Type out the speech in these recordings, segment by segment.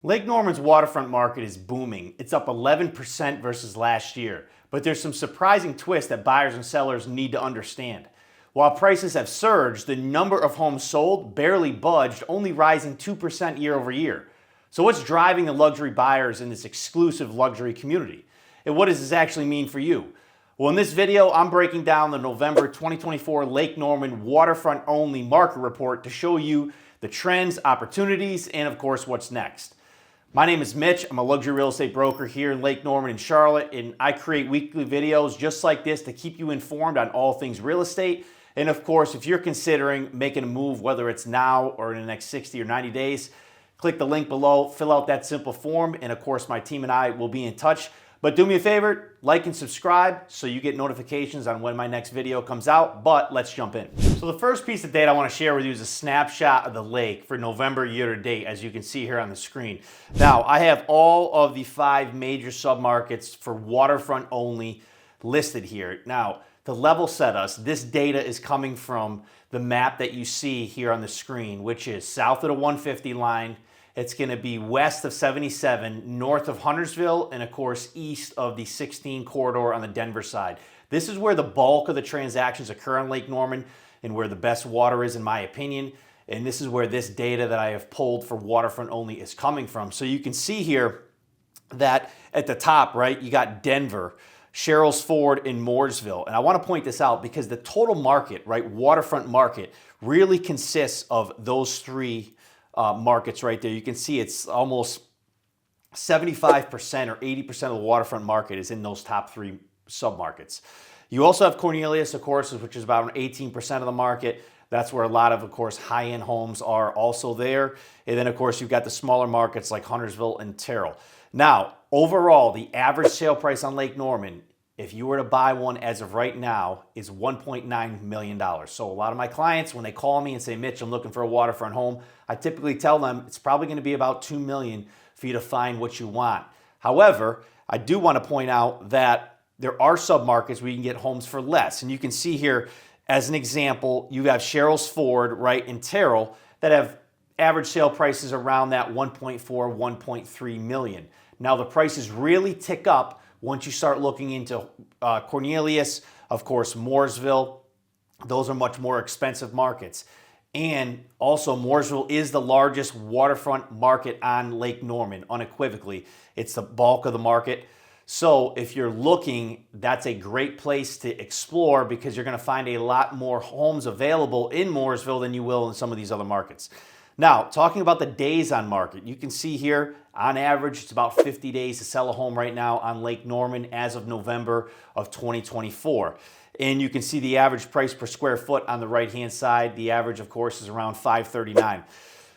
Lake Norman's waterfront market is booming. It's up 11% versus last year, but there's some surprising twists that buyers and sellers need to understand. While prices have surged, the number of homes sold barely budged, only rising 2% year over year. So what's driving the luxury buyers in this exclusive luxury community? And what does this actually mean for you? Well, in this video, I'm breaking down the November 2024 Lake Norman waterfront only market report to show you the trends, opportunities, and of course, what's next. My name is Mitch. I'm a luxury real estate broker here in Lake Norman in Charlotte, and I create weekly videos just like this to keep you informed on all things real estate. And of course, if you're considering making a move, whether it's now or in the next 60 or 90 days, click the link below, fill out that simple form, and of course, my team and I will be in touch. But do me a favor, like and subscribe so you get notifications on when my next video comes out, but let's jump in. So the first piece of data I want to share with you is a snapshot of the lake for November year to date, as you can see here on the screen. Now, I have all of the 5 major submarkets for waterfront only listed here. Now, to level set us, this data is coming from the map that you see here on the screen, which is south of the 150 line. It's going to be west of 77, north of Huntersville, and of course, east of the 16 corridor on the Denver side. This is where the bulk of the transactions occur on Lake Norman and where the best water is, in my opinion. And this is where this data that I have pulled for waterfront only is coming from. So you can see here that at the top, right, you got Denver, Sherrills Ford, and Mooresville. And I want to point this out because the total market, right, waterfront market, really consists of those 3 markets right there. You can see it's almost 75% or 80% of the waterfront market is in those top 3 submarkets. You also have Cornelius, of course, which is about 18% of the market. That's where a lot of course, high-end homes are also there. And then, of course, you've got the smaller markets like Huntersville and Terrell. Now, overall, the average sale price on Lake Norman, if you were to buy one as of right now, is $1.9 million. So a lot of my clients, when they call me and say, Mitch, I'm looking for a waterfront home, I typically tell them it's probably going to be about $2 million for you to find what you want. However, I do want to point out that there are submarkets where you can get homes for less. And you can see here, as an example, you have Sherrills Ford, right, and Terrell that have average sale prices around that 1.4, 1.3 million. Now the prices really tick up once you start looking into Cornelius, of course, Mooresville. Those are much more expensive markets. And also Mooresville is the largest waterfront market on Lake Norman, unequivocally. It's the bulk of the market. So if you're looking, that's a great place to explore because you're going to find a lot more homes available in Mooresville than you will in some of these other markets. Now, talking about the days on market, you can see here, on average, it's about 50 days to sell a home right now on Lake Norman as of November of 2024. And you can see the average price per square foot on the right-hand side. The average, of course, is around $539.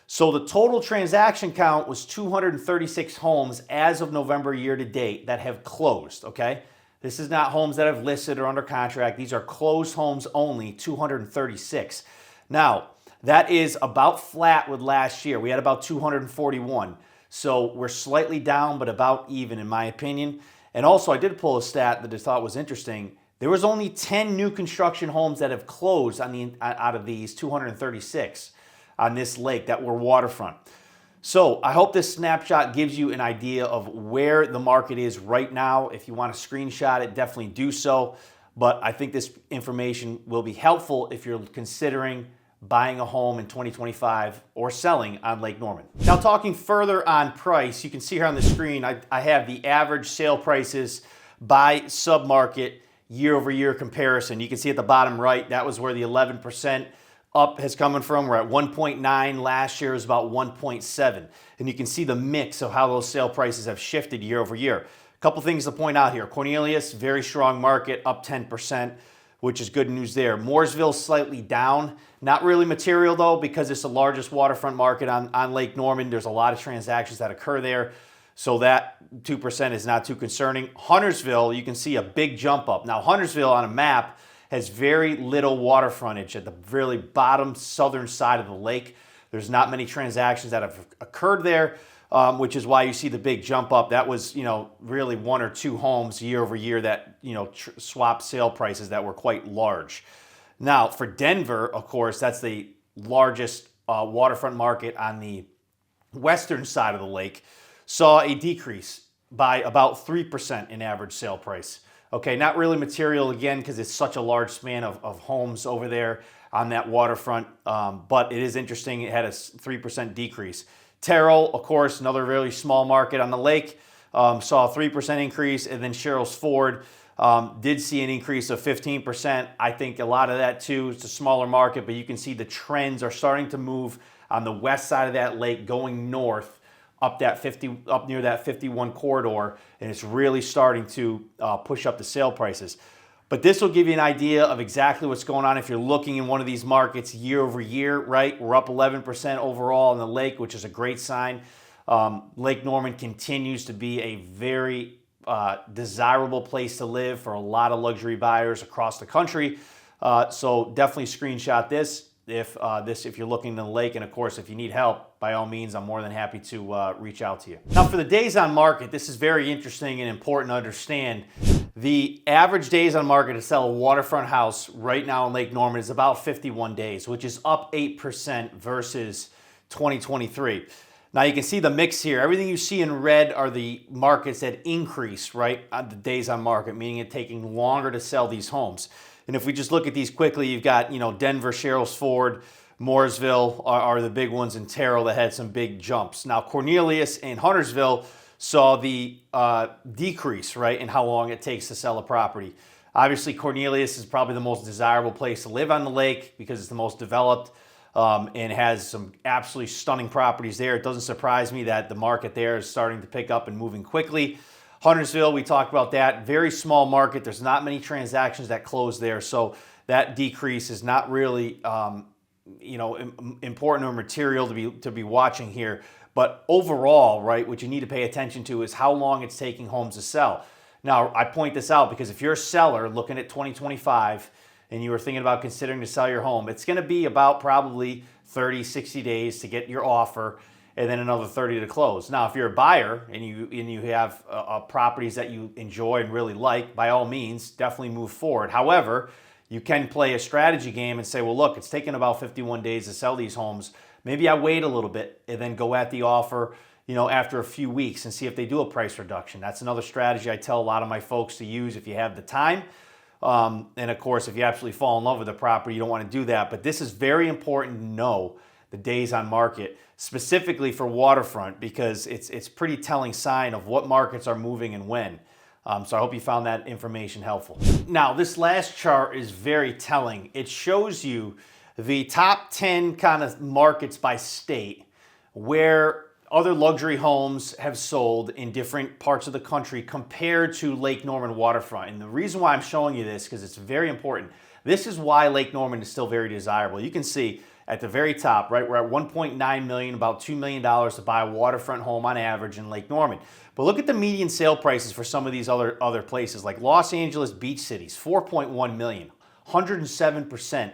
So the total transaction count was 236 homes as of November year to date that have closed, okay? This is not homes that have listed or under contract. These are closed homes only, 236. Now, that is about flat with last year. We had about 241. So we're slightly down, but about even in my opinion. And also I did pull a stat that I thought was interesting. There was only 10 new construction homes that have closed out of these 236 on this lake that were waterfront. So I hope this snapshot gives you an idea of where the market is right now. If you want to screenshot it, definitely do so. But I think this information will be helpful if you're considering buying a home in 2025 or selling on Lake Norman. Now talking further on price, you can see here on the screen, I have the average sale prices by submarket year over year comparison. You can see at the bottom right, that was where the 11% up has coming from. We're at 1.9, last year was about 1.7. And you can see the mix of how those sale prices have shifted year over year. A couple things to point out here. Cornelius, very strong market, up 10%. Which is good news there. Mooresville slightly down. Not really material though, because it's the largest waterfront market on Lake Norman. There's a lot of transactions that occur there. So that 2% is not too concerning. Huntersville, you can see a big jump up. Now Huntersville on a map has very little water frontage at the really bottom southern side of the lake. There's not many transactions that have occurred there. Which is why you see the big jump up. That was, really 1 or 2 homes year over year that, swapped sale prices that were quite large. Now, for Denver, of course, that's the largest waterfront market on the western side of the lake saw a decrease by about 3% in average sale price. Okay, not really material again because it's such a large span of homes over there on that waterfront, but it is interesting. It had a 3% decrease. Terrell, of course, another really small market on the lake, saw a 3% increase, and then Sherrills Ford did see an increase of 15%. I think a lot of that too is a smaller market, but you can see the trends are starting to move on the west side of that lake going north up near that 51 corridor, and it's really starting to push up the sale prices. But this will give you an idea of exactly what's going on if you're looking in one of these markets year over year, right? We're up 11% overall in the lake, which is a great sign. Lake Norman continues to be a very desirable place to live for a lot of luxury buyers across the country. So definitely screenshot this if you're looking in the lake, and of course, if you need help, by all means, I'm more than happy to reach out to you. Now, for the days on market, this is very interesting and important to understand. The average days on market to sell a waterfront house right now in Lake Norman is about 51 days, which is up 8% versus 2023. Now you can see the mix here. Everything you see in red are the markets that increase, right, on the days on market, meaning it taking longer to sell these homes. And if we just look at these quickly, you've got, Denver, Sherrills Ford, Mooresville are the big ones, and Terrell that had some big jumps. Now Cornelius and Huntersville saw the decrease, right, in how long it takes to sell a property. Obviously, Cornelius is probably the most desirable place to live on the lake because it's the most developed and has some absolutely stunning properties there. It doesn't surprise me that the market there is starting to pick up and moving quickly. Huntersville, we talked about that. Very small market. There's not many transactions that close there, so that decrease is not really important or material to be watching here. But overall, right, what you need to pay attention to is how long it's taking homes to sell. Now, I point this out because if you're a seller looking at 2025 and you were thinking about considering to sell your home, it's going to be about probably 30, 60 days to get your offer and then another 30 to close. Now, if you're a buyer and you have properties that you enjoy and really like, by all means, definitely move forward. However, you can play a strategy game and say, well, look, it's taken about 51 days to sell these homes. Maybe I wait a little bit and then go at the offer, after a few weeks and see if they do a price reduction. That's another strategy I tell a lot of my folks to use if you have the time. And of course, if you absolutely fall in love with the property, you don't want to do that. But this is very important to know the days on market, specifically for waterfront, because it's pretty telling sign of what markets are moving and when. So I hope you found that information helpful. Now, this last chart is very telling. It shows you the top 10 kind of markets by state where other luxury homes have sold in different parts of the country compared to Lake Norman waterfront. And the reason why I'm showing you this, because it's very important. This is why Lake Norman is still very desirable. You can see at the very top, right, we're at $1.9 million, about $2 million to buy a waterfront home on average in Lake Norman. But look at the median sale prices for some of these other places, like Los Angeles beach cities, $4.1 million, 107%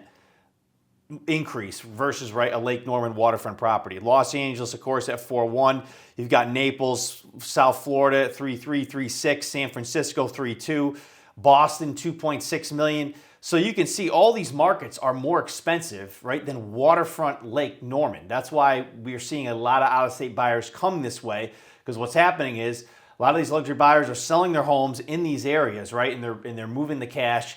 increase versus, right, a Lake Norman waterfront property. Los Angeles, of course, at 4.1. You've got Naples, South Florida at 3.3, 3.6, San Francisco 3.2, Boston 2.6 million. So you can see all these markets are more expensive, right, than waterfront Lake Norman. That's why we're seeing a lot of out-of-state buyers come this way, because what's happening is a lot of these luxury buyers are selling their homes in these areas, right, and they're moving the cash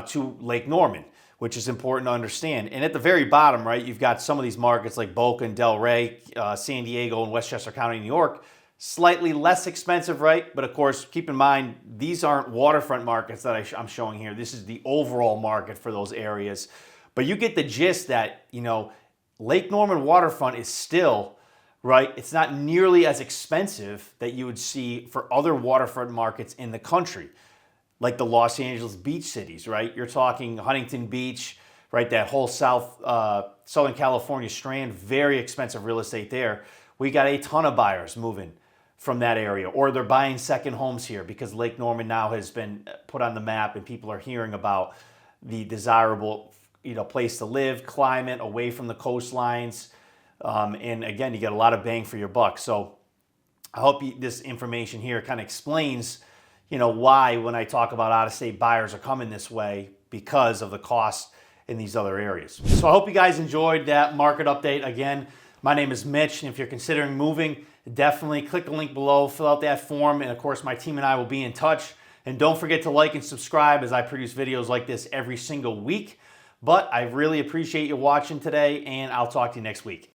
to Lake Norman, which is important to understand. And at the very bottom, right, you've got some of these markets like Boca and Delray, San Diego and Westchester County, New York, slightly less expensive, right? But of course, keep in mind, these aren't waterfront markets that I'm showing here. This is the overall market for those areas. But you get the gist that, Lake Norman waterfront is still, right, it's not nearly as expensive that you would see for other waterfront markets in the country, like the Los Angeles beach cities, right? You're talking Huntington Beach, right? That whole Southern California strand, very expensive real estate there. We got a ton of buyers moving from that area, or they're buying second homes here because Lake Norman now has been put on the map and people are hearing about the desirable, place to live, climate, away from the coastlines. And again, you get a lot of bang for your buck. So I hope this information here kind of explains, why when I talk about out-of-state buyers are coming this way because of the cost in these other areas. So I hope you guys enjoyed that market update. Again, My name is Mitch, and if you're considering moving, definitely click the link below, fill out that form, and of course my team and I will be in touch. And don't forget to like and subscribe as I produce videos like this every single week. But I really appreciate you watching today, and I'll talk to you next week.